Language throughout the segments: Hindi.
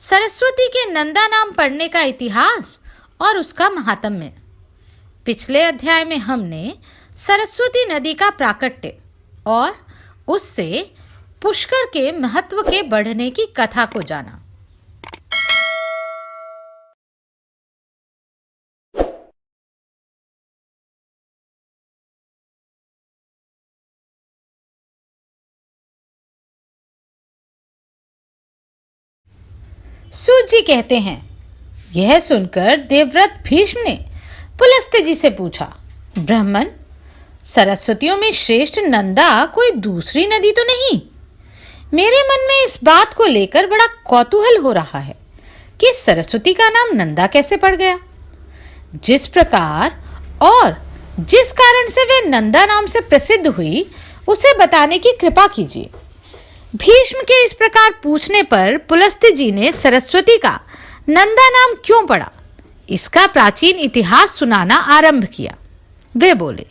सरस्वती के नंदा नाम पढ़ने का इतिहास और उसका महात्म्य। पिछले अध्याय में हमने सरस्वती नदी का प्राकट्य और उससे पुष्कर के महत्व के बढ़ने की कथा को जाना। सूत जी कहते हैं, यह सुनकर देवव्रत भीष्म ने पुलस्त्य जी से पूछा, ब्राह्मण, सरस्वतियों में श्रेष्ठ नंदा कोई दूसरी नदी तो नहीं? मेरे मन में इस बात को लेकर बड़ा कौतूहल हो रहा है कि सरस्वती का नाम नंदा कैसे पड़ गया। जिस प्रकार और जिस कारण से वे नंदा नाम से प्रसिद्ध हुई, उसे बताने की कृपा कीजिए। भीष्म के इस प्रकार पूछने पर पुलस्त्य जी ने सरस्वती का नंदा नाम क्यों पड़ा, इसका प्राचीन इतिहास सुनाना आरंभ किया। वे बोले,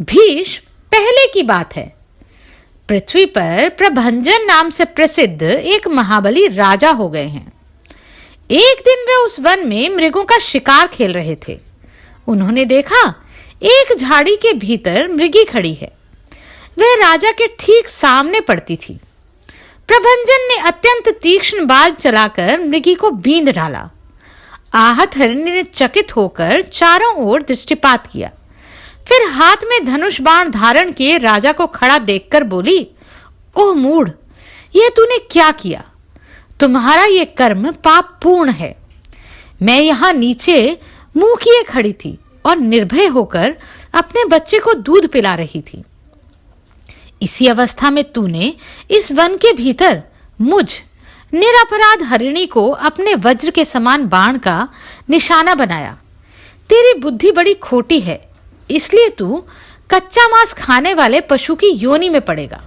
भीष्म, पहले की बात है, पृथ्वी पर प्रभंजन नाम से प्रसिद्ध एक महाबली राजा हो गए हैं। एक दिन वे उस वन में मृगों का शिकार खेल रहे थे। उन्होंने देखा एक झाड़ी के भीतर मृगी खड़ी है। वह राजा के ठीक सामने पड़ती थी। प्रभंजन ने अत्यंत तीक्ष्ण बाल चलाकर मृगी को बींध डाला। आहत हरिणी ने चकित होकर चारों ओर दृष्टिपात किया। फिर हाथ में धनुष बाण धारण किए राजा को खड़ा देखकर बोली, ओह मूढ़, यह तूने क्या किया? तुम्हारा यह कर्म पाप पूर्ण है। मैं यहां नीचे मुंह किए खड़ी थी और निर्भय होकर अपने बच्चे को दूध पिला रही थी। इसी अवस्था में तूने इस वन के भीतर मुझ निरपराध हरिणी को अपने वज्र के समान बाण का निशाना बनाया। तेरी बुद्धि बड़ी खोटी है, इसलिए तू कच्चा मांस खाने वाले पशु की योनि में पड़ेगा।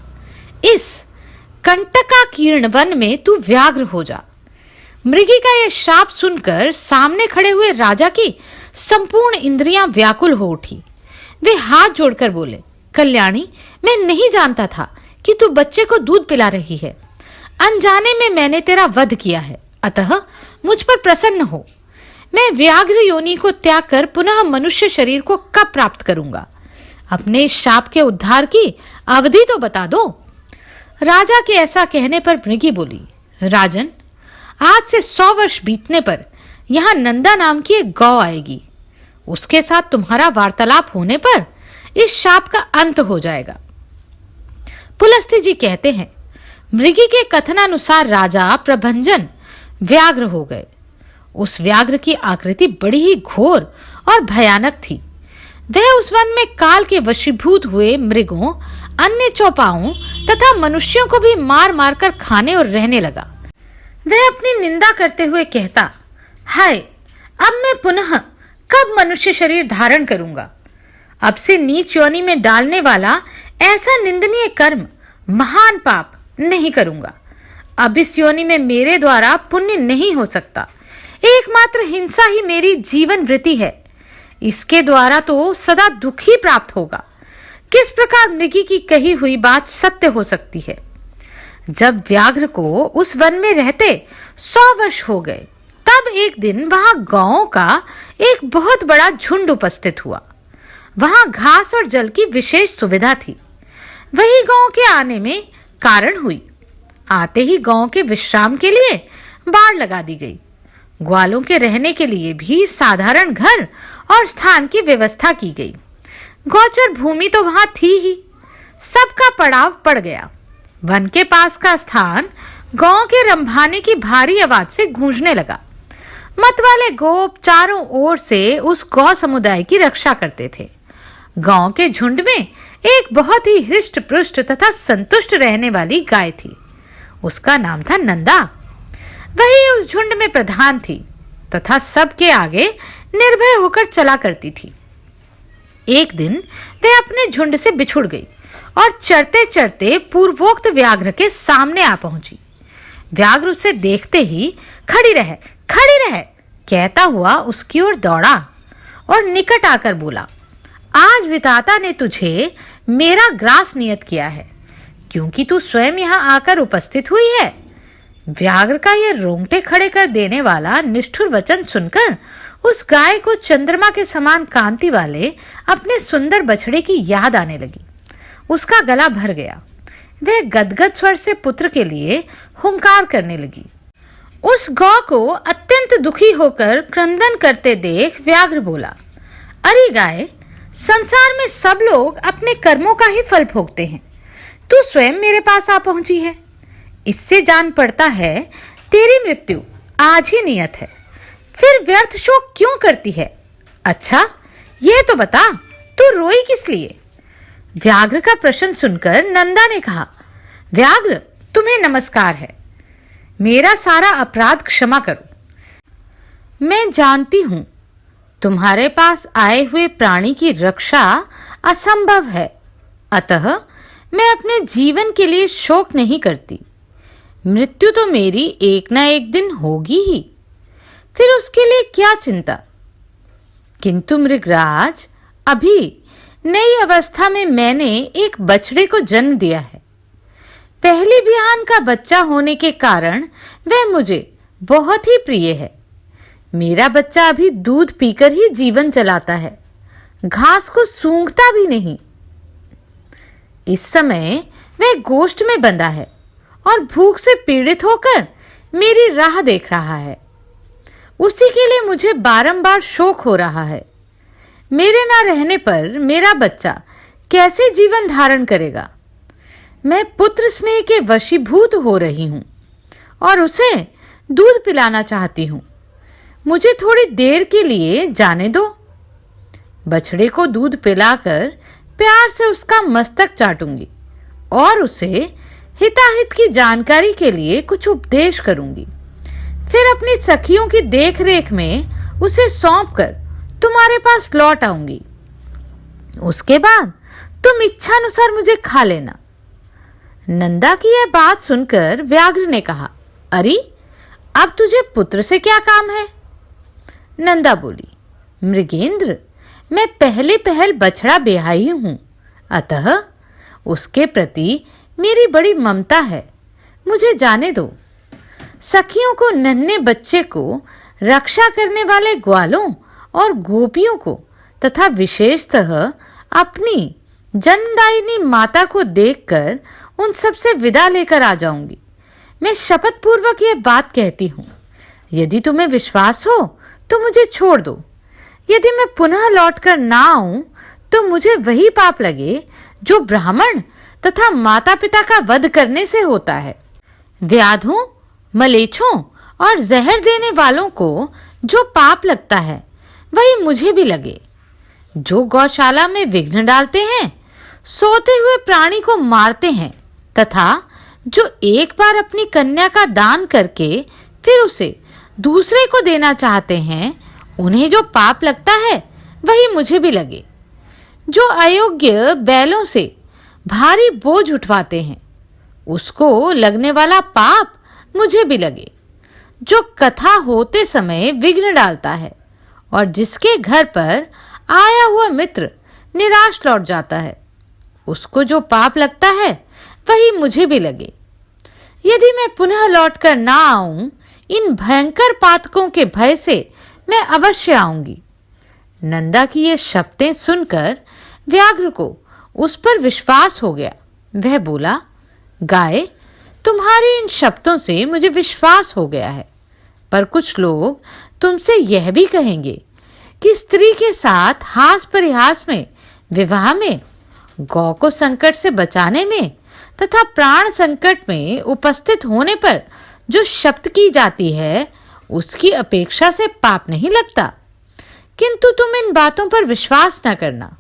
इस कंटकाकीर्ण वन में तू व्याघ्र हो जा। मृगी का यह शाप सुनकर सामने खड़े हुए राजा की संपूर्ण इंद्रियां व्याकुल हो उठी। वे हाथ जोड़कर बोले, कल्याणी, मैं नहीं जानता था कि तू बच्चे को दूध पिला रही है। अनजाने में मैंने तेरा वध किया है, अतः मुझ पर प्रसन्न हो। मैं व्याघ्र योनि को त्याग कर पुनः मनुष्य शरीर को कब प्राप्त करूंगा? अपने इस शाप के उद्धार की अवधि तो बता दो। राजा के ऐसा कहने पर मृगी बोली, राजन, आज से 100 वर्ष बीतने पर यहां नंदा नाम की एक गौ आएगी। उसके साथ तुम्हारा वार्तालाप होने पर इस शाप का अंत हो जाएगा। पुलस्त्य जी कहते हैं, मृगी के कथनानुसार राजा प्रभंजन व्याघ्र हो गए। उस व्याघ्र की आकृति बड़ी ही घोर और भयानक थी। वह उस वन में काल के वशीभूत हुए मृगों, अन्य चौपाओं तथा मनुष्यों को भी मार मार कर खाने और रहने लगा। वह अपनी निंदा करते हुए कहता, हाय, अब मैं पुनः कब मनुष्य शरीर धारण करूंगा? अब से नीच योनि में डालने वाला ऐसा निंदनीय कर्म, महान पाप नहीं करूंगा। अब इस योनि में मेरे द्वारा पुण्य नहीं हो सकता। एकमात्र हिंसा ही मेरी जीवन वृत्ति है। इसके द्वारा तो सदा दुख ही प्राप्त होगा। किस प्रकार मृगी की कही हुई बात सत्य हो सकती है? जब व्याघ्र को उस वन में रहते 100 वर्ष हो गए, तब एक दिन वहां गौओं का एक बहुत बड़ा झुंड उपस्थित हुआ। वहां घास और जल की विशेष सुविधा थी। वही गौं के आने में कारण हुई। आते ही गौं के विश्राम के लिए बाड़ लगा दी गई। ग्वालों के रहने के लिए भी साधारण घर और स्थान की व्यवस्था की गई। गोचर भूमि तो वहां थी ही। सबका पड़ाव पड़ गया। वन के पास का स्थान गौं के रंभाने की भारी आवाज से गूंजने लगा। मतवाले गोप चारों ओर से उस गौ समुदाय की रक्षा करते थे। गांव के झुंड में एक बहुत ही हृष्ट पुष्ट तथा संतुष्ट रहने वाली गाय थी। उसका नाम था नंदा। वही उस झुंड में प्रधान थी तथा सबके आगे निर्भय होकर चला करती थी। एक दिन वह अपने झुंड से बिछुड़ गई और चरते चरते पूर्वोक्त व्याघ्र के सामने आ पहुंची। व्याघ्र उसे देखते ही खड़ी रह कहता हुआ उसकी ओर दौड़ा और निकट आकर बोला, आज विधाता ने तुझे मेरा ग्रास नियत किया है, क्योंकि तू स्वयं यहां आकर उपस्थित हुई है। व्याघ्र का यह रोंगटे खड़े कर देने वाला निष्ठुर वचन सुनकर उस गाय को चंद्रमा के समान कांति वाले अपने सुंदर बछड़े की याद आने लगी। उसका गला भर गया। वह गदगद स्वर से पुत्र के लिए हुंकार करने लगी। उस गौ को अत्यंत दुखी होकर क्रंदन करते देख व्याघ्र बोला, अरे गाय, संसार में सब लोग अपने कर्मों का ही फल भोगते हैं। तू स्वयं मेरे पास आ पहुंची है। इससे जान पड़ता है तेरी मृत्यु आज ही नियत है। फिर व्यर्थ शोक क्यों करती है? अच्छा, यह तो बता, तू रोई किस लिए? व्याघ्र का प्रश्न सुनकर नंदा ने कहा, व्याघ्र, तुम्हें नमस्कार है। मेरा सारा अपराध क्षमा करो। मैं जानती हूं तुम्हारे पास आए हुए प्राणी की रक्षा असंभव है, अतः मैं अपने जीवन के लिए शोक नहीं करती। मृत्यु तो मेरी एक ना एक दिन होगी ही, फिर उसके लिए क्या चिंता। किंतु मृगराज, अभी नई अवस्था में मैंने एक बछड़े को जन्म दिया है। पहली बिहान का बच्चा होने के कारण वह मुझे बहुत ही प्रिय है। मेरा बच्चा अभी दूध पीकर ही जीवन चलाता है, घास को सूंघता भी नहीं। इस समय वह गोष्ठ में बंधा है और भूख से पीड़ित होकर मेरी राह देख रहा है। उसी के लिए मुझे बारंबार शोक हो रहा है। मेरे ना रहने पर मेरा बच्चा कैसे जीवन धारण करेगा? मैं पुत्र स्नेह के वशीभूत हो रही हूं और उसे दूध पिलाना चाहती हूं। मुझे थोड़ी देर के लिए जाने दो। बछड़े को दूध पिलाकर प्यार से उसका मस्तक चाटूंगी और उसे हिताहित की जानकारी के लिए कुछ उपदेश करूंगी। फिर अपनी सखियों की देखरेख में उसे सौंपकर तुम्हारे पास लौट आऊंगी। उसके बाद तुम इच्छानुसार मुझे खा लेना। नंदा की यह बात सुनकर व्याघ्र ने कहा, अरे, अब तुझे पुत्र से क्या काम है? नंदा बोली, मृगेंद्र, मैं पहले पहल बछड़ा ब्याही हूं, अतः उसके प्रति मेरी बड़ी ममता है। मुझे जाने दो। सखियों को, नन्हे बच्चे को रक्षा करने वाले ग्वालों और गोपियों को तथा विशेषतः अपनी जन्मदायिनी माता को देखकर उन सबसे विदा लेकर आ जाऊंगी। मैं शपथ पूर्वक यह बात कहती हूं। यदि तुम्हें विश्वास हो तो मुझे छोड़ दो। यदि मैं पुनः लौटकर ना आऊं तो मुझे वही पाप लगे जो ब्राह्मण तथा माता पिता का वध करने से होता है। व्याधों, मलेच्छों और जहर देने वालों को जो पाप लगता है वही मुझे भी लगे। जो गौशाला में विघ्न डालते हैं, सोते हुए प्राणी को मारते हैं तथा जो एक बार अपनी कन्या का दान करके फिर उसे दूसरे को देना चाहते हैं, उन्हें जो पाप लगता है वही मुझे भी लगे। जो अयोग्य बैलों से भारी बोझ उठवाते हैं, उसको लगने वाला पाप मुझे भी लगे। जो कथा होते समय विघ्न डालता है और जिसके घर पर आया हुआ मित्र निराश लौट जाता है, उसको जो पाप लगता है वही मुझे भी लगे। यदि मैं पुनः लौटकर ना आऊं, इन भयंकर पातकों के भय से मैं अवश्य आऊंगी। नंदा की ये शब्दें सुनकर व्याघ्र को उस पर विश्वास हो गया। वह बोला, गाय, तुम्हारी इन शब्दों से मुझे विश्वास हो गया है, पर कुछ लोग तुमसे यह भी कहेंगे कि स्त्री के साथ हास परिहास में, विवाह में, गौ को संकट से बचाने में तथा प्राण संकट में उपस्थित होने पर जो शब्द की जाती है, उसकी अपेक्षा से पाप नहीं लगता। किंतु तुम इन बातों पर विश्वास न करना।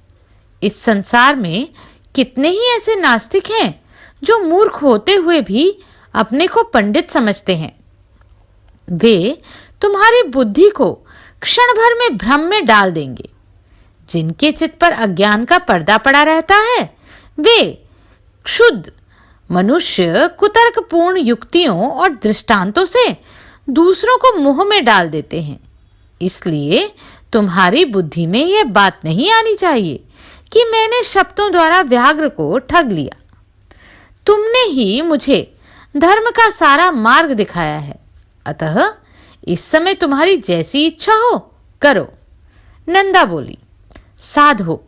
इस संसार में कितने ही ऐसे नास्तिक हैं जो मूर्ख होते हुए भी अपने को पंडित समझते हैं। वे तुम्हारी बुद्धि को क्षण भर में भ्रम में डाल देंगे। जिनके चित्त पर अज्ञान का पर्दा पड़ा रहता है, वे क्षुद्र मनुष्य कुतर्कपूर्ण युक्तियों और दृष्टांतों से दूसरों को मुंह में डाल देते हैं। इसलिए तुम्हारी बुद्धि में यह बात नहीं आनी चाहिए कि मैंने शब्दों द्वारा व्याघ्र को ठग लिया। तुमने ही मुझे धर्म का सारा मार्ग दिखाया है। अतः इस समय तुम्हारी जैसी इच्छा हो करो। नंदा बोली, साधो,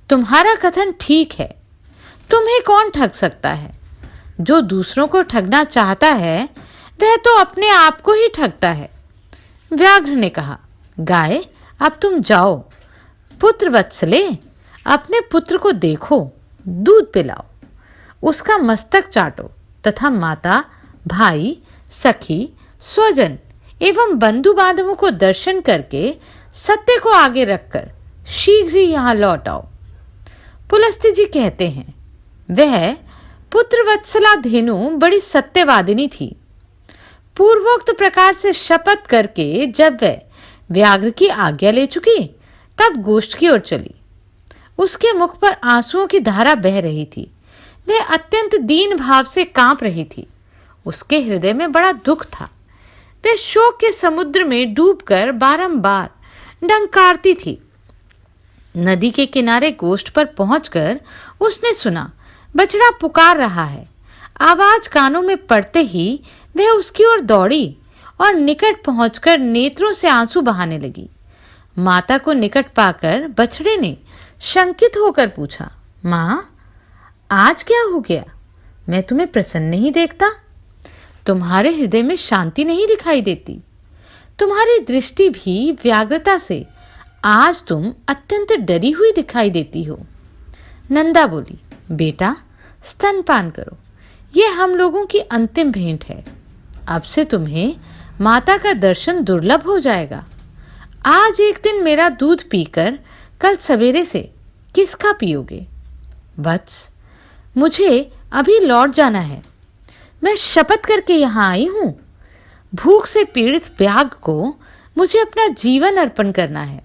तुम्हारा कथन ठीक है। तुम्हें कौन ठग सकता है? जो दूसरों को ठगना चाहता है वह तो अपने आप को ही ठगता है। व्याघ्र ने कहा, गाय, अब तुम जाओ। पुत्र वत्सले, अपने पुत्र को देखो, दूध पिलाओ, उसका मस्तक चाटो तथा माता, भाई, सखी, स्वजन एवं बंधु बांधवों को दर्शन करके सत्य को आगे रखकर शीघ्र ही यहाँ लौट आओ। पुलस्त्य जी कहते हैं, वह पुत्र वत्सला धेनु बड़ी सत्यवादिनी थी। पूर्वोक्त प्रकार से शपथ करके जब वह व्याघ्र की आज्ञा ले चुकी तब गोष्ठ की ओर चली। उसके मुख पर आंसुओं की धारा बह रही थी। वह अत्यंत दीन भाव से कांप रही थी। उसके हृदय में बड़ा दुख था। वह शोक के समुद्र में डूबकर बारंबार डंकारती थी। नदी के किनारे गोष्ठ पर पहुंचकर उसने सुना बछड़ा पुकार रहा है। आवाज कानों में पड़ते ही वह उसकी ओर दौड़ी और निकट पहुंचकर नेत्रों से आंसू बहाने लगी। माता को निकट पाकर बछड़े ने शंकित होकर पूछा, माँ, आज क्या हो गया? मैं तुम्हें प्रसन्न नहीं देखता। तुम्हारे हृदय में शांति नहीं दिखाई देती। तुम्हारी दृष्टि भी व्याग्रता से आज तुम अत्यंत डरी हुई दिखाई देती हो। नंदा बोली, बेटा, स्तनपान करो, ये हम लोगों की अंतिम भेंट है। अब से तुम्हें माता का दर्शन दुर्लभ हो जाएगा। आज एक दिन मेरा दूध पीकर कल सवेरे से किसका पियोगे? वत्स, मुझे अभी लौट जाना है। मैं शपथ करके यहाँ आई हूँ। भूख से पीड़ित व्याघ्र को मुझे अपना जीवन अर्पण करना है।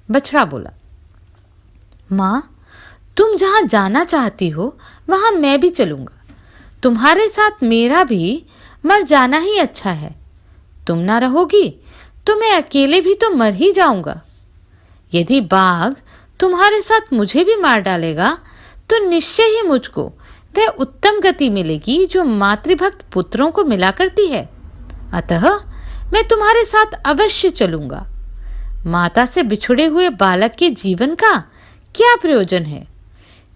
बछड़ा बोला, माँ, तुम जहाँ जाना चाहती हो वहाँ मैं भी चलूँगा। तुम्हारे साथ मेरा भी मर जाना ही अच्छा है। तुम ना रहोगी तो मैं अकेले भी तो मर ही जाऊंगा। यदि बाघ तुम्हारे साथ मुझे भी मार डालेगा तो निश्चय ही मुझको वह उत्तम गति मिलेगी जो मातृभक्त पुत्रों को मिला करती है। अतः मैं तुम्हारे साथ अवश्य चलूंगा। माता से बिछुड़े हुए बालक के जीवन का क्या प्रयोजन है?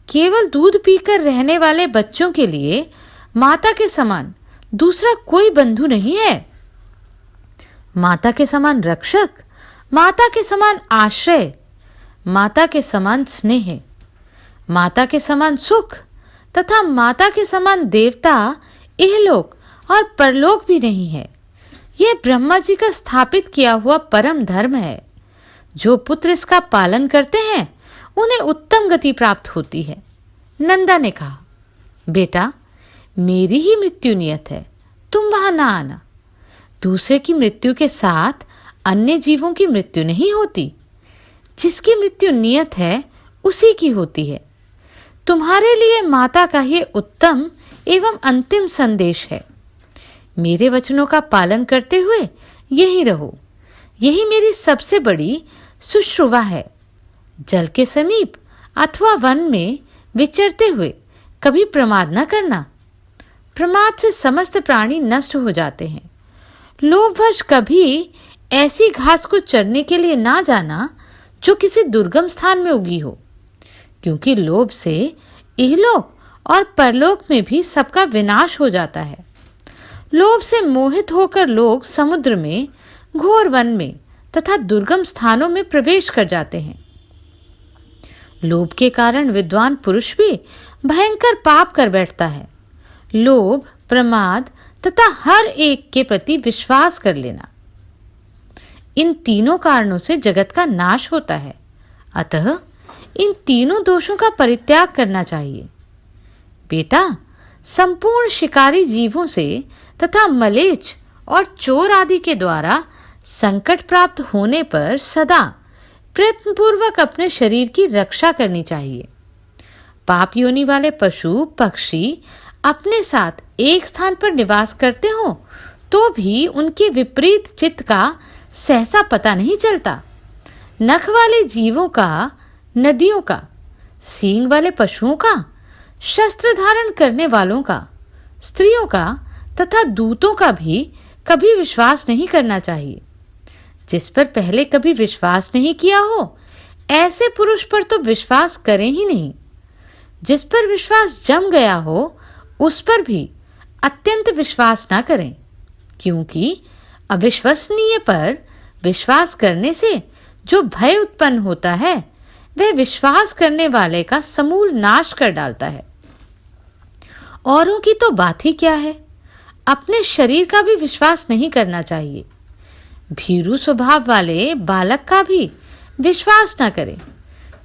केवल दूध पीकर रहने वाले बच्चों के लिए माता के समान दूसरा कोई बंधु नहीं है। माता के समान रक्षक, माता के समान आश्रय, माता के समान स्नेह, माता के समान सुख तथा माता के समान देवता इहलोक और परलोक भी नहीं है। यह ब्रह्मा जी का स्थापित किया हुआ परम धर्म है। जो पुत्र इसका पालन करते हैं उन्हें उत्तम गति प्राप्त होती है। नंदा ने कहा, बेटा, मेरी ही मृत्यु नियत है, तुम वहां ना आना। दूसरे की मृत्यु के साथ अन्य जीवों की मृत्यु नहीं होती। जिसकी मृत्यु नियत है उसी की होती है। तुम्हारे लिए माता का ये उत्तम एवं अंतिम संदेश है। मेरे वचनों का पालन करते हुए यहीं रहो। यही मेरी सबसे बड़ी सुश्रुवा है। जल के समीप अथवा वन में विचरते हुए कभी प्रमाद न करना। प्रमाद से समस्त प्राणी नष्ट हो जाते हैं। लोभवश कभी ऐसी घास को चरने के लिए ना जाना जो किसी दुर्गम स्थान में उगी हो, क्योंकि लोभ से इहलोक और परलोक में भी सबका विनाश हो जाता है। लोभ से मोहित होकर लोग समुद्र में, घोर वन में तथा दुर्गम स्थानों में प्रवेश कर जाते हैं। लोभ के कारण विद्वान पुरुष भी भयंकर पाप कर बैठता है। लोभ, प्रमाद तथा हर एक के प्रति विश्वास कर लेना, इन तीनों कारणों से जगत का नाश होता है। अतः इन तीनों दोषों का परित्याग करना चाहिए। बेटा, संपूर्ण शिकारी जीवों से तथा मलेच्छ और चोर आदि के द्वारा संकट प्राप्त होने पर सदा प्रयत्नपूर्वक अपने शरीर की रक्षा करनी चाहिए। पाप योनि वाले पशु पक्षी अपने साथ एक स्थान पर निवास करते हो तो भी उनके विपरीत चित्त का सहसा पता नहीं चलता। नख वाले जीवों का, नदियों का, सींग वाले पशुओं का, शस्त्र धारण करने वालों का, स्त्रियों का तथा दूतों का भी कभी विश्वास नहीं करना चाहिए। जिस पर पहले कभी विश्वास नहीं किया हो, ऐसे पुरुष पर तो विश्वास करें ही नहीं। जिस पर विश्वास जम गया हो, उस पर भी अत्यंत विश्वास ना करें, क्योंकि अविश्वसनीय पर विश्वास करने से जो भय उत्पन्न होता है, वह विश्वास करने वाले का समूल नाश कर डालता है। औरों की तो बात ही क्या है, अपने शरीर का भी विश्वास नहीं करना चाहिए। भीरू स्वभाव वाले बालक का भी विश्वास न करें,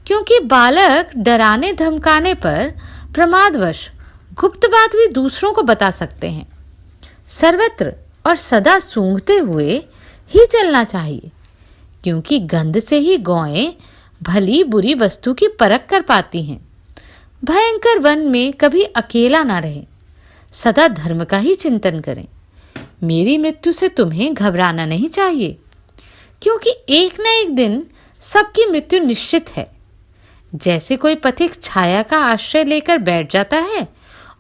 क्योंकि बालक डराने धमकाने पर प्रमादवश गुप्त बात भी दूसरों को बता सकते हैं। सर्वत्र और सदा सूंघते हुए ही चलना चाहिए, क्योंकि गंध से ही गौएं भली बुरी वस्तु की परख कर पाती हैं। भयंकर वन में कभी अकेला ना रहें, सदा धर्म का ही चिंतन करें। मेरी मृत्यु से तुम्हें घबराना नहीं चाहिए, क्योंकि एक न एक दिन सबकी मृत्यु निश्चित है। जैसे कोई पथिक छाया का आश्रय लेकर बैठ जाता है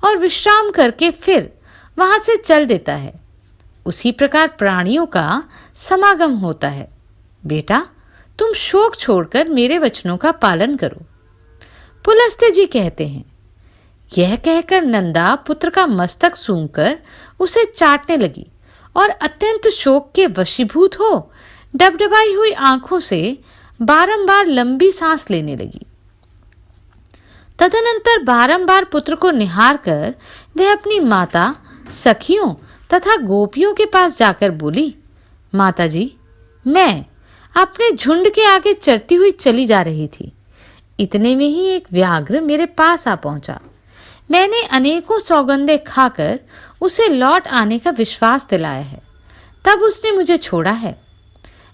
और विश्राम करके फिर वहां से चल देता है, उसी प्रकार प्राणियों का समागम होता है। बेटा, तुम शोक छोड़कर मेरे वचनों का पालन करो। पुलस्त्य जी कहते हैं, यह कहकर नंदा पुत्र का मस्तक सूंघकर उसे चाटने लगी और अत्यंत शोक के वशीभूत हो डबडबाई हुई आंखों से बारंबार लंबी सांस लेने लगी। तदनंतर बारंबार पुत्र को निहार कर वह अपनी माता, सखियों तथा गोपियों के पास जाकर बोली, माता जी, मैं अपने झुंड के आगे चरती हुई चली जा रही थी। इतने में ही एक व्याघ्र मेरे पास आ पहुंचा। मैंने अनेकों सौगंधे खाकर उसे लौट आने का विश्वास दिलाया है, तब उसने मुझे छोड़ा है।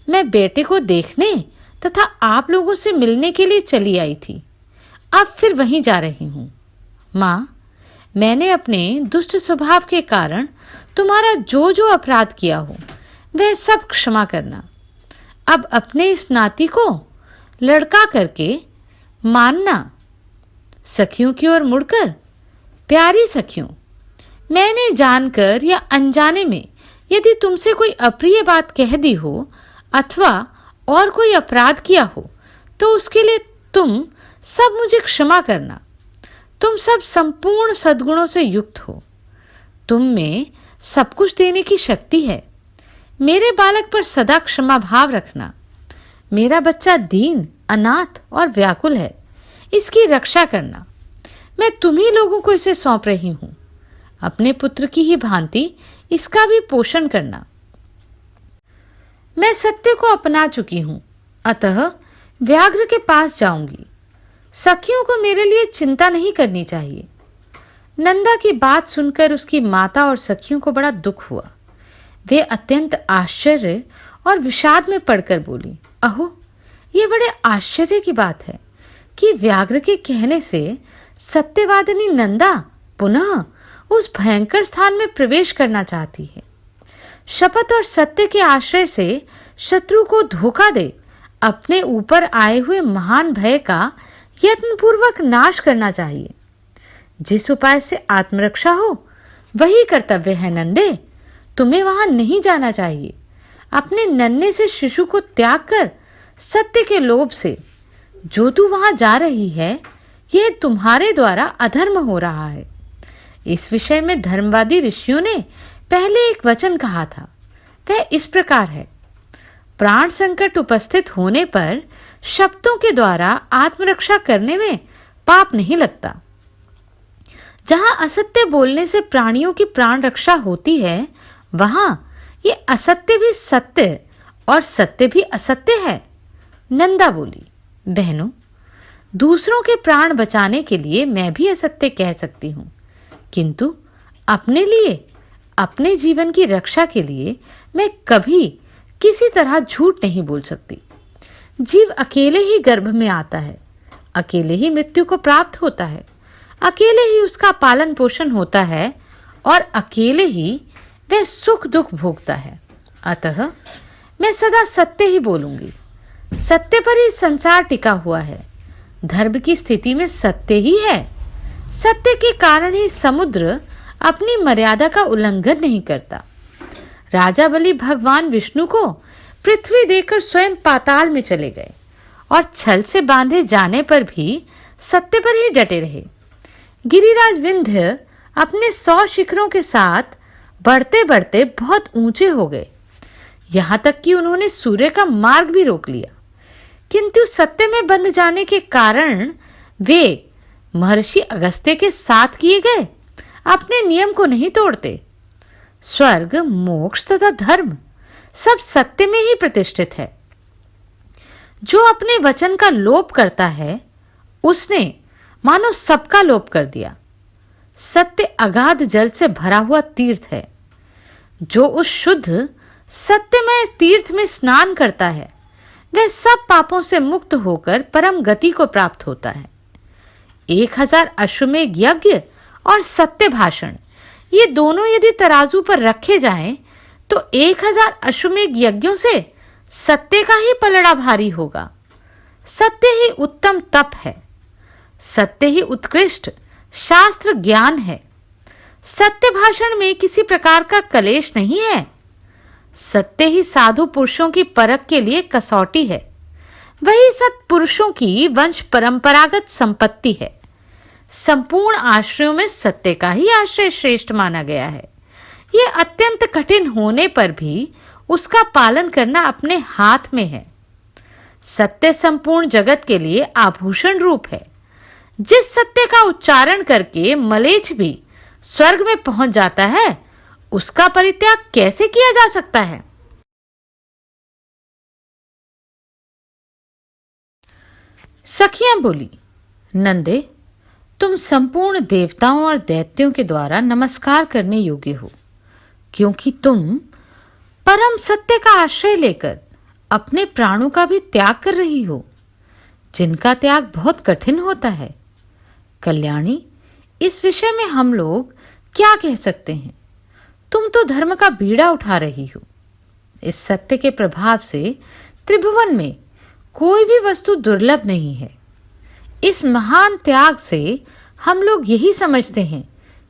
मैं बेटे को देखने तथा आप लोगों से मिलने के लिए चली आई थी, अब फिर वहीं जा रही हूँ। माँ, मैंने अपने दुष्ट स्वभाव के कारण तुम्हारा जो जो अपराध किया हो, वह सब क्षमा करना। अब अपने इस नाती को लड़का करके मानना। सखियों की ओर मुड़कर, प्यारी सखियों, मैंने जानकर या अनजाने में यदि तुमसे कोई अप्रिय बात कह दी हो अथवा और कोई अपराध किया हो, तो उसके लिए तुम सब मुझे क्षमा करना। तुम सब संपूर्ण सद्गुणों से युक्त हो, तुम में सब कुछ देने की शक्ति है। मेरे बालक पर सदा क्षमा भाव रखना। मेरा बच्चा दीन, अनाथ और व्याकुल है, इसकी रक्षा करना। मैं तुम्ही लोगों को इसे सौंप रही हूँ। अपने पुत्र की ही भांति इसका भी पोषण करना। मैं सत्य को अपना चुकी हूँ, अतः व्याघ्र के पास जाऊंगी। सखियों को मेरे लिए चिंता नहीं करनी चाहिए। नंदा की बात सुनकर उसकी माता और सखियों को बड़ा दुख हुआ। वे अत्यंत आश्चर्य और विषाद में पड़कर बोली, अहो, ये बड़े आश्चर्य की बात है कि व्याघ्र के कहने से सत्यवादिनी नंदा पुनः उस भयंकर स्थान में प्रवेश करना चाहती है। शपथ और सत्य के आश्रय से शत्रु को धोखा दे अपने ऊपर आए हुए महान भय का यत्नपूर्वक नाश करना चाहिए। जिस उपाय से आत्मरक्षा हो वही कर्तव्य है नंदे। तुम्हें वहां नहीं जाना चाहिए। अपने नन्हे से शिशु को त्याग कर सत्य के लोभ से जो तू वहां जा रही है, यह तुम्हारे द्वारा अधर्म हो रहा है। इस विषय में धर्मवादी ऋषियों ने पहले एक वचन कहा था, वह इस प्रकार है, प्राण संकट उपस्थित होने पर शब्दों के द्वारा आत्मरक्षा करने में पाप नहीं लगता। जहां असत्य बोलने से प्राणियों की प्राण रक्षा होती है, वहां ये असत्य भी सत्य और सत्य भी असत्य है। नंदा बोली, बहनों, दूसरों के प्राण बचाने के लिए मैं भी असत्य कह सकती हूँ, किंतु अपने लिए, अपने जीवन की रक्षा के लिए मैं कभी किसी तरह झूठ नहीं बोल सकती। जीव अकेले ही गर्भ में आता है, अकेले ही मृत्यु को प्राप्त होता है, अकेले ही उसका पालन पोषण होता है और अकेले ही वह सुख दुख भोगता है। अतः मैं सदा सत्य ही बोलूंगी। सत्य पर ही संसार टिका हुआ है। धर्म की स्थिति में सत्य ही है। सत्य के कारण ही समुद्र अपनी मर्यादा का उल्लंघन नहीं करता। राजा बलि भगवान विष्णु को पृथ्वी देकर स्वयं पाताल में चले गए और छल से बांधे जाने पर भी सत्य पर ही डटे रहे। गिरिराज विंध्य अपने 100 शिखरों के साथ बढ़ते बढ़ते बहुत ऊंचे हो गए, यहां तक कि उन्होंने सूर्य का मार्ग भी रोक लिया। किंतु सत्य में बंध जाने के कारण वे महर्षि अगस्त्य के साथ किए गए अपने नियम को नहीं तोड़ते। स्वर्ग, मोक्ष तथा धर्म सब सत्य में ही प्रतिष्ठित है। जो अपने वचन का लोप करता है उसने मानो सबका लोप कर दिया। सत्य अगाध जल से भरा हुआ तीर्थ है। जो उस शुद्ध सत्यमय तीर्थ में स्नान करता है वह सब पापों से मुक्त होकर परम गति को प्राप्त होता है। 1000 अश्वमेध यज्ञ और सत्य भाषण, ये दोनों यदि तराजू पर रखे जाएं तो 1000 अश्वमेध यज्ञों से सत्य का ही पलड़ा भारी होगा। सत्य ही उत्तम तप है। सत्य ही उत्कृष्ट शास्त्र ज्ञान है। सत्य भाषण में किसी प्रकार का कलेश नहीं है। सत्य ही साधु पुरुषों की परख के लिए कसौटी है। वही सत्पुरुषों की वंश परंपरागत संपत्ति है। संपूर्ण आश्रयों में सत्य का ही आश्रय श्रेष्ठ माना गया है। यह अत्यंत कठिन होने पर भी उसका पालन करना अपने हाथ में है। सत्य संपूर्ण जगत के लिए आभूषण रूप है। जिस सत्य का उच्चारण करके मलेच्छ भी स्वर्ग में पहुंच जाता है उसका परित्याग कैसे किया जा सकता है? सखियां बोली, नंदे, तुम संपूर्ण देवताओं और दैत्यों के द्वारा नमस्कार करने योग्य हो, क्योंकि तुम परम सत्य का आश्रय लेकर अपने प्राणों का भी त्याग कर रही हो, जिनका त्याग बहुत कठिन होता है। कल्याणी, इस विषय में हम लोग क्या कह सकते हैं? तुम तो धर्म का बीड़ा उठा रही हो। इस सत्य के प्रभाव से त्रिभुवन में कोई भी वस्तु दुर्लभ नहीं है। इस महान त्याग से हम लोग यही समझते हैं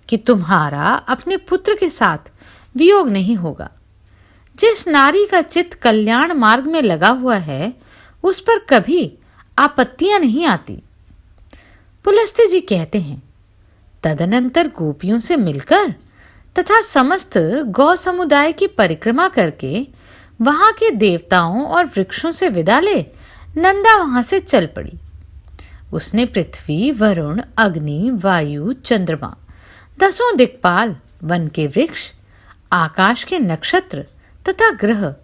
कि तुम्हारा अपने पुत्र के साथ वियोग नहीं होगा। जिस नारी का चित्त कल्याण मार्ग में लगा हुआ है उस पर कभी आपत्तियां नहीं आती। पुलस्त्य जी कहते हैं, तदनंतर गोपियों से मिलकर तथा समस्त गौ समुदाय की परिक्रमा करके वहां के देवताओं और वृक्षों से विदा ले नंदा वहां से चल पड़ी। उसने पृथ्वी, वरुण, अग्नि, वायु, चंद्रमा, 10 दिक्पाल, वन के वृक्ष, आकाश के नक्षत्र तथा ग्रह,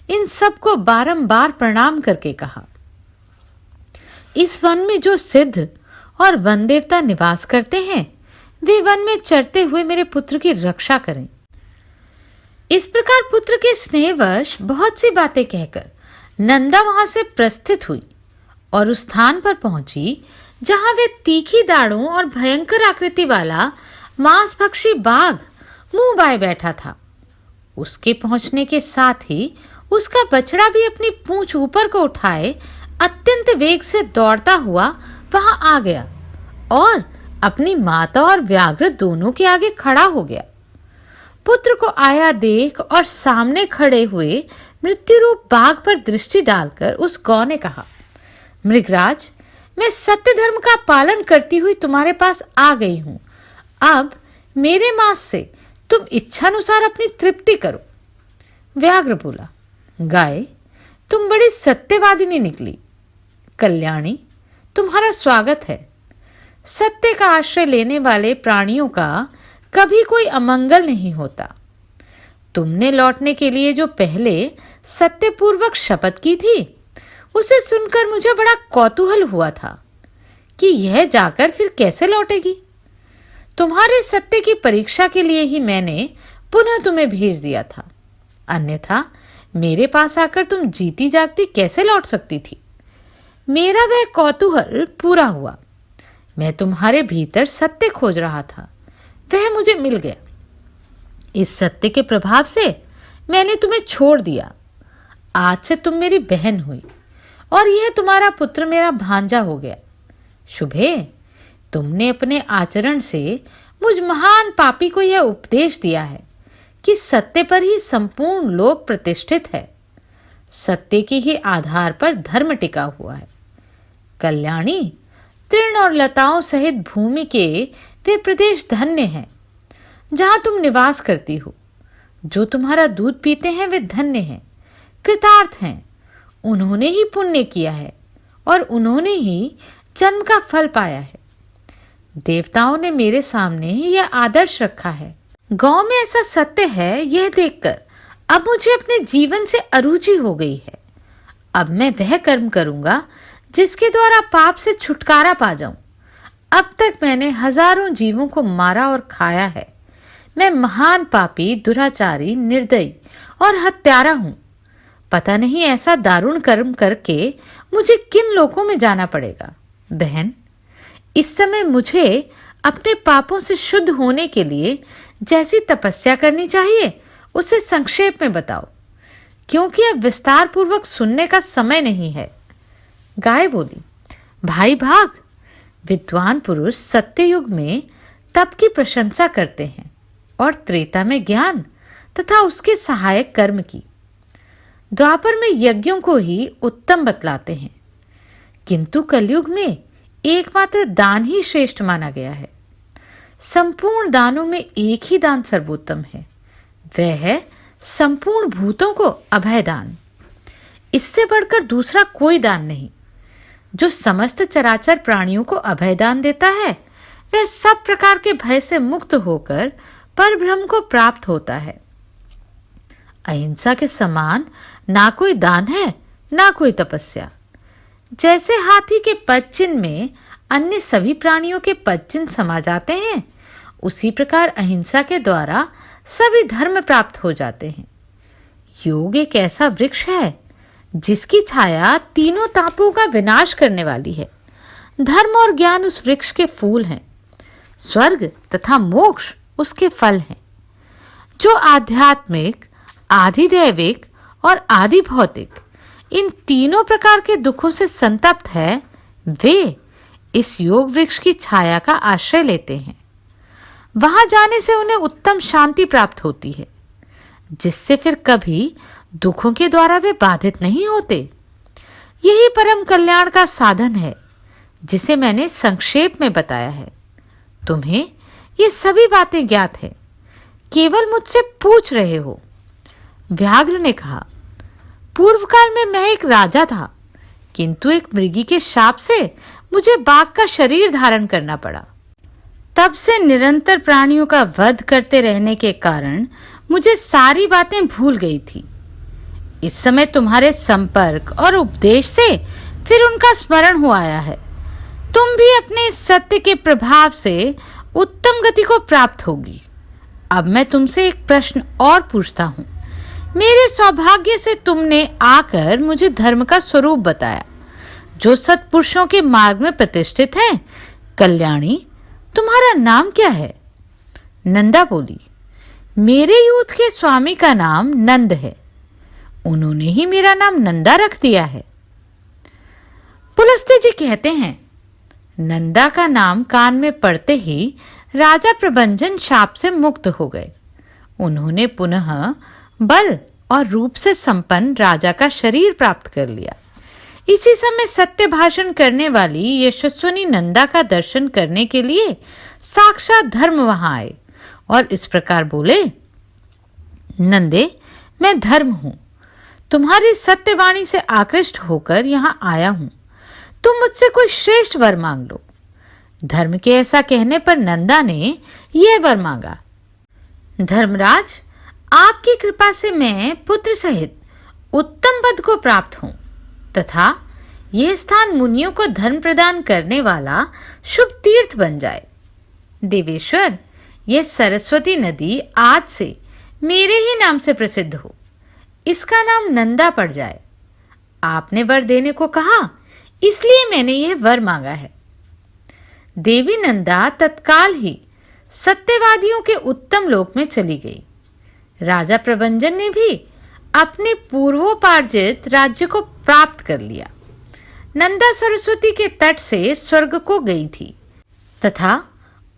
इन सबको बारंबार प्रणाम करके कहा, इस वन में जो सिद्ध और वन देवता निवास करते हैं वे वन में चरते हुए मेरे पुत्र की रक्षा करें। इस प्रकार पुत्र के स्नेहवश बहुत सी बातें कहकर नंदा वहां से प्रस्थित हुई और उस स्थान पर पहुंची जहां वे तीखी दाढ़ों और भयंकर आकृति वाला मांसभक्षी बाघ मुंह बाए बैठा था। उसके पहुंचने के साथ ही उसका बछड़ा भी अपनी पूंछ ऊपर को उठाए अत्यंत वेग से दौड़ता हुआ वहां आ गया और अपनी माता और व्याघ्र दोनों के आगे खड़ा हो गया। पुत्र को आया देख और सामने खड़े हुए मृत्यु रूप बाघ पर दृष्टि डालकर उस गौ ने कहा, मृगराज, मैं सत्य धर्म का पालन करती हुई तुम्हारे पास आ गई हूं। अब मेरे मांस से तुम इच्छानुसार अपनी तृप्ति करो। व्याघ्र बोला, गाय, तुम बड़ी सत्यवादिनी निकली। कल्याणी, तुम्हारा स्वागत है। सत्य का आश्रय लेने वाले प्राणियों का कभी कोई अमंगल नहीं होता। तुमने लौटने के लिए जो पहले सत्यपूर्वक शपथ की थी उसे सुनकर मुझे बड़ा कौतूहल हुआ था कि यह जाकर फिर कैसे लौटेगी। तुम्हारे सत्य की परीक्षा के लिए ही मैंने पुनः तुम्हें भेज दिया था, अन्यथा मेरे पास आकर तुम जीती जागती कैसे लौट सकती थी। मेरा वह कौतूहल पूरा हुआ। मैं तुम्हारे भीतर सत्य खोज रहा था, वह मुझे मिल गया। इस सत्य के प्रभाव से मैंने तुम्हें छोड़ दिया। आज से तुम मेरी बहन हुई और यह तुम्हारा पुत्र मेरा भांजा हो गया। शुभे, तुमने अपने आचरण से मुझ महान पापी को यह उपदेश दिया है कि सत्य पर ही संपूर्ण लोक प्रतिष्ठित है, सत्य के ही आधार पर धर्म टिका हुआ है। कल्याणी, तृण और लताओं सहित भूमि के वे प्रदेश धन्य हैं जहां तुम निवास करती हो। जो तुम्हारा दूध पीते हैं वे धन्य हैं, कृतार्थ हैं। उन्होंने ही पुण्य किया है और उन्होंने ही जन्म का फल पाया है। देवताओं ने मेरे सामने यह आदर्श रखा है। गांव में ऐसा सत्य है, यह देखकर अब मुझे अपने जीवन से अरुचि हो गई है। अब मैं वह कर्म करूंगा जिसके द्वारा पाप से छुटकारा पा जाऊं। अब तक मैंने हजारों जीवों को मारा और खाया है। मैं महान पापी, दुराचारी, निर्दयी और हत्यारा हूं। पता नहीं ऐसा दारुण कर्म करके मुझे किन लोकों में जाना पड़ेगा। बहन, इस समय मुझे अपने पापों से शुद्ध होने के लिए जैसी तपस्या करनी चाहिए उसे संक्षेप में बताओ, क्योंकि अब विस्तार पूर्वक सुनने का समय नहीं है। गाय बोली, भाई भाग, विद्वान पुरुष सत्ययुग में तप की प्रशंसा करते हैं और त्रेता में ज्ञान तथा उसके सहायक कर्म की। द्वापर में यज्ञों को ही उत्तम बतलाते हैं, किंतु कलयुग में एकमात्र दान ही श्रेष्ठ माना गया है। संपूर्ण दानों में एक ही दान सर्वोत्तम है, वह है संपूर्ण भूतों को अभय दान। इससे बढ़कर दूसरा कोई दान नहीं। जो समस्त चराचर प्राणियों को अभय दान देता है वह सब प्रकार के भय से मुक्त होकर परब्रह्म को प्राप्त होता है। अहिंसा के समान ना कोई दान है ना कोई तपस्या। जैसे हाथी के पदचिन्ह में अन्य सभी प्राणियों के पदचिन्ह समा जाते हैं, उसी प्रकार अहिंसा के द्वारा सभी धर्म प्राप्त हो जाते हैं। योग एक ऐसा वृक्ष है जिसकी छाया तीनों तापों का विनाश करने वाली है। धर्म और ज्ञान उस वृक्ष के फूल हैं, स्वर्ग तथा मोक्ष उसके फल हैं। जो आध्यात्मिक, आधिदैविक और आदि भौतिक इन तीनों प्रकार के दुखों से संतप्त है, वे इस योग वृक्ष की छाया का आश्रय लेते हैं। वहां जाने से उन्हें उत्तम शांति प्राप्त होती है, जिससे फिर कभी दुखों के द्वारा वे बाधित नहीं होते। यही परम कल्याण का साधन है जिसे मैंने संक्षेप में बताया है। तुम्हें ये सभी बातें ज्ञात है, केवल मुझसे पूछ रहे हो। व्याघ्र ने कहा, पूर्व काल में मैं एक राजा था, किंतु एक मृगी के शाप से मुझे बाघ का शरीर धारण करना पड़ा। तब से निरंतर प्राणियों का वध करते रहने के कारण मुझे सारी बातें भूल गई थी। इस समय तुम्हारे संपर्क और उपदेश से फिर उनका स्मरण हो आया है। तुम भी अपने सत्य के प्रभाव से उत्तम गति को प्राप्त होगी। अब मैं तुमसे एक प्रश्न और पूछता हूँ। मेरे सौभाग्य से तुमने आकर मुझे धर्म का स्वरूप बताया, जो सत्पुरुषों के मार्ग में प्रतिष्ठित है। कल्याणी, तुम्हारा नाम क्या है? नंदा बोली, मेरे यूथ के स्वामी का नाम नंद है। उन्होंने ही मेरा नाम नंदा रख दिया है। पुलस्त्य जी कहते हैं, नंदा का नाम कान में पड़ते ही राजा प्रबंजन शाप से मुक्त हो गए। उन्होंने पुनः बल और रूप से संपन्न राजा का शरीर प्राप्त कर लिया। इसी समय सत्य भाषण करने वाली यशस्विनी नंदा का दर्शन करने के लिए साक्षात धर्म वहां आए और इस प्रकार बोले, नंदे, मैं धर्म हूं। तुम्हारी सत्यवाणी से आकृष्ट होकर यहां आया हूं। तुम मुझसे कोई श्रेष्ठ वर मांग लो। धर्म के ऐसा कहने पर नंदा ने यह वर मांगा, धर्मराज, आपकी कृपा से मैं पुत्र सहित उत्तम पद को प्राप्त हूं तथा यह स्थान मुनियों को धर्म प्रदान करने वाला शुभ तीर्थ बन जाए। देवेश्वर, यह सरस्वती नदी आज से मेरे ही नाम से प्रसिद्ध हो। इसका नाम नंदा पड़ जाए। आपने वर देने को कहा, इसलिए मैंने यह वर मांगा है। देवी नंदा तत्काल ही सत्यवादियों के उत्तम लोक में चली गई। राजा प्रबंजन ने भी अपने पूर्वोपार्जित राज्य को प्राप्त कर लिया। नंदा सरस्वती के तट से स्वर्ग को गई थी तथा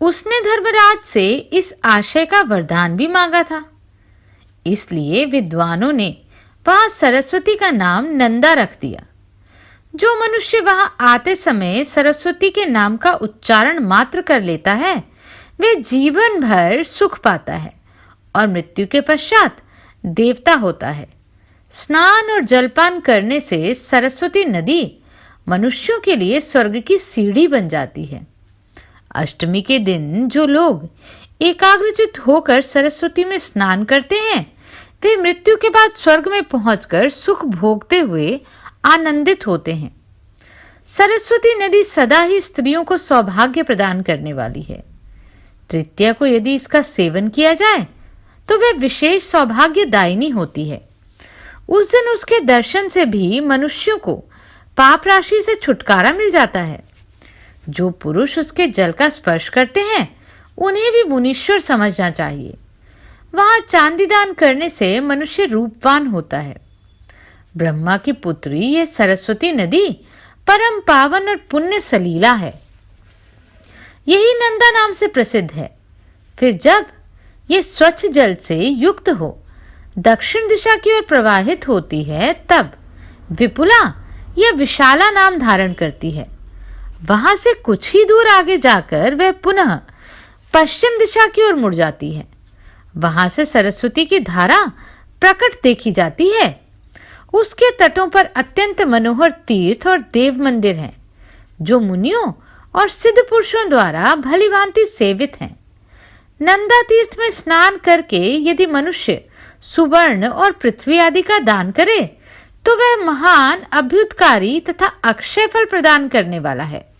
उसने धर्मराज से इस आशय का वरदान भी मांगा था। इसलिए विद्वानों ने वहां सरस्वती का नाम नंदा रख दिया। जो मनुष्य वहां आते समय सरस्वती के नाम का उच्चारण मात्र कर लेता है, वे जीवन भर सुख पाता है और मृत्यु के पश्चात देवता होता है। स्नान और जलपान करने से सरस्वती नदी मनुष्यों के लिए स्वर्ग की सीढ़ी बन जाती है। अष्टमी के दिन जो लोग एकाग्रचित होकर सरस्वती में स्नान करते हैं, वे मृत्यु के बाद स्वर्ग में पहुंचकर सुख भोगते हुए आनंदित होते हैं। सरस्वती नदी सदा ही स्त्रियों को सौभाग्य प्रदान करने वाली है। तृतीया को यदि इसका सेवन किया जाए तो वह विशेष सौभाग्यदायिनी होती है। उस दिन उसके दर्शन से भी मनुष्यों को पाप राशि से छुटकारा मिल जाता है। जो पुरुष उसके जल का स्पर्श करते हैं, उन्हें भी मुनीश्वर समझना चाहिए। वहां चांदी दान करने से मनुष्य रूपवान होता है। ब्रह्मा की पुत्री ये सरस्वती नदी परम पावन और पुण्य सलीला है। यही नंदा नाम से प्रसिद्ध है। फिर जब ये स्वच्छ जल से युक्त हो दक्षिण दिशा की ओर प्रवाहित होती है, तब विपुला या विशाला नाम धारण करती है। वहां से कुछ ही दूर आगे जाकर वह पुनः पश्चिम दिशा की ओर मुड़ जाती है। वहां से सरस्वती की धारा प्रकट देखी जाती है। उसके तटों पर अत्यंत मनोहर तीर्थ और देव मंदिर हैं, जो मुनियों और सिद्ध पुरुषों द्वारा भलीभांति सेवित हैं। नंदा तीर्थ में स्नान करके यदि मनुष्य सुवर्ण और पृथ्वी आदि का दान करे, तो वह महान अभ्युदकारी तथा अक्षय फल प्रदान करने वाला है।